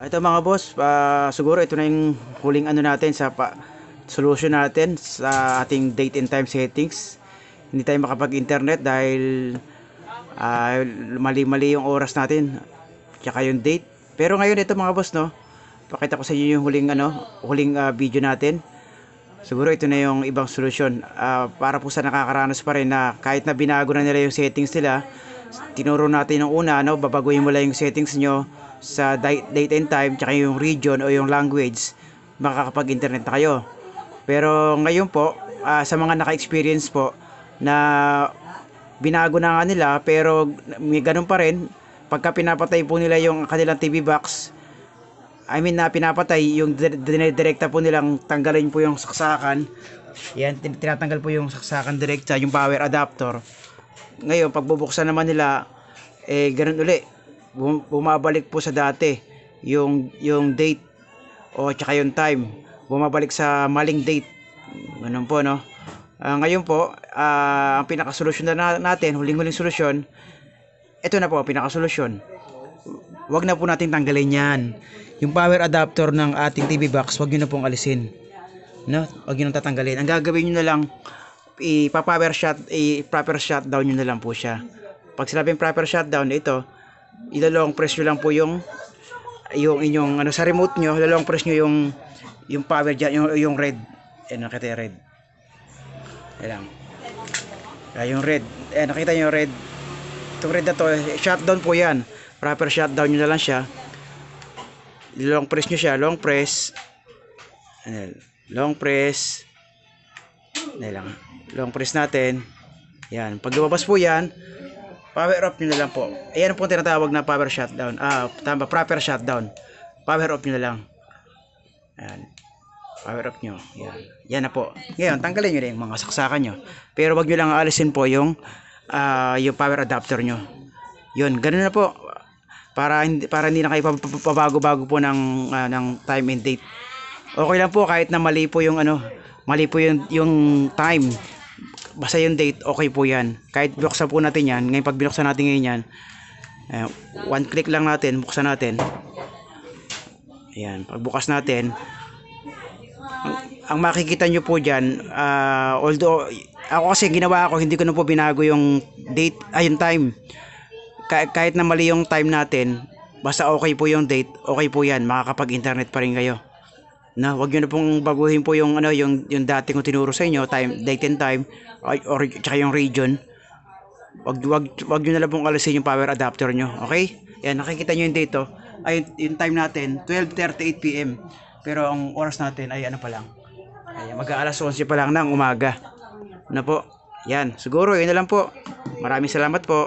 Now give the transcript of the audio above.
Ito mga boss, siguro ito na yung huling ano natin sa solution natin sa ating date and time settings. Hindi tayo makapag-internet dahil mali-mali yung oras natin tsaka yung date. Pero ngayon ito mga boss, no, pakita ko sa inyo yung huling video natin. Siguro ito na yung ibang solusyon, para po sa nakakaranas pa rin na kahit na binago na nila yung settings nila. Tinuro natin yung una, no, babaguhin mo lang yung settings nyo sa date and time tsaka yung region o yung language, makakapag-internet na kayo. Pero ngayon po, sa mga naka-experience po na binago na nga nila pero may ganun pa rin, pagka pinapatay po nila yung kanilang TV box, I mean na pinapatay yung direkta po nilang tanggalin po yung saksakan. Yan, tinatanggal po yung saksakan direkta, yung power adapter. Ngayon pagbubuksan naman nila, ganun uli, bumabalik po sa dati yung date o tsaka yung time, bumabalik sa maling date. Ganun po, no. Ngayon po, ang pinakasolusyon na natin, huling solusyon, ito na po ang pinakasolusyon. Wag na po natin tanggalin yan, yung power adapter ng ating TV box. Wag nyo na pong alisin, no? Wag nyo nang tatanggalin. Ang gagawin nyo na lang, proper shutdown nyo na lang po siya. Pag sinabing proper shutdown, ito, ilalong press nyo lang po yung inyong ano sa remote nyo, ilalong press nyo yung power dyan, yung red. Ayan, nakita yung red. Ayan lang. Yung red. Ayan, nakita nyo yung red. Itong red na to, shutdown po yan. Proper shutdown nyo na lang siya. Long press nyo siya, long press. Ayan, long press. Ayan lang. Long press natin. Yan, pag lumabas po yan, power off nyo na lang po. Ayan po tinatawag na power shutdown. Tama, proper shutdown. Power off nyo na lang. Ayan. Power off nyo. Yan. Yan na po. Ngayon, tanggalin nyo na yung mga saksakan nyo. Pero wag nyo lang alisin po yung power adapter nyo. Yun, ganun na po. Para hindi na kayo pabago-bago po ng time and date. Okay lang po kahit na mali po yung yung time. Basta yung date, okay po yan. Kahit buksan po natin yan, ngayon pag binuksan natin ngayon yan, one click lang natin, buksan natin. Ayan, pagbukas natin, ang makikita nyo po dyan, although ako kasi ginawa ko, hindi ko na po binago yung date, yung time. Kahit na mali yung time natin, basta okay po yung date, okay po yan, makakapag-internet pa rin kayo. Na, wag niyo na pong baguhin po yung yung dati kong tinuro sa inyo, date and time or tsaka yung region. Wag niyo na lang pong alisin yung power adapter nyo, okay? Yan, nakikita niyo yung date, ay yung time natin 12:38 PM. Pero ang oras natin ay ano pa lang. Ay mag-aalas 11 pa lang ng umaga. Na po. Yan, siguro yun na lang po. Maraming salamat po.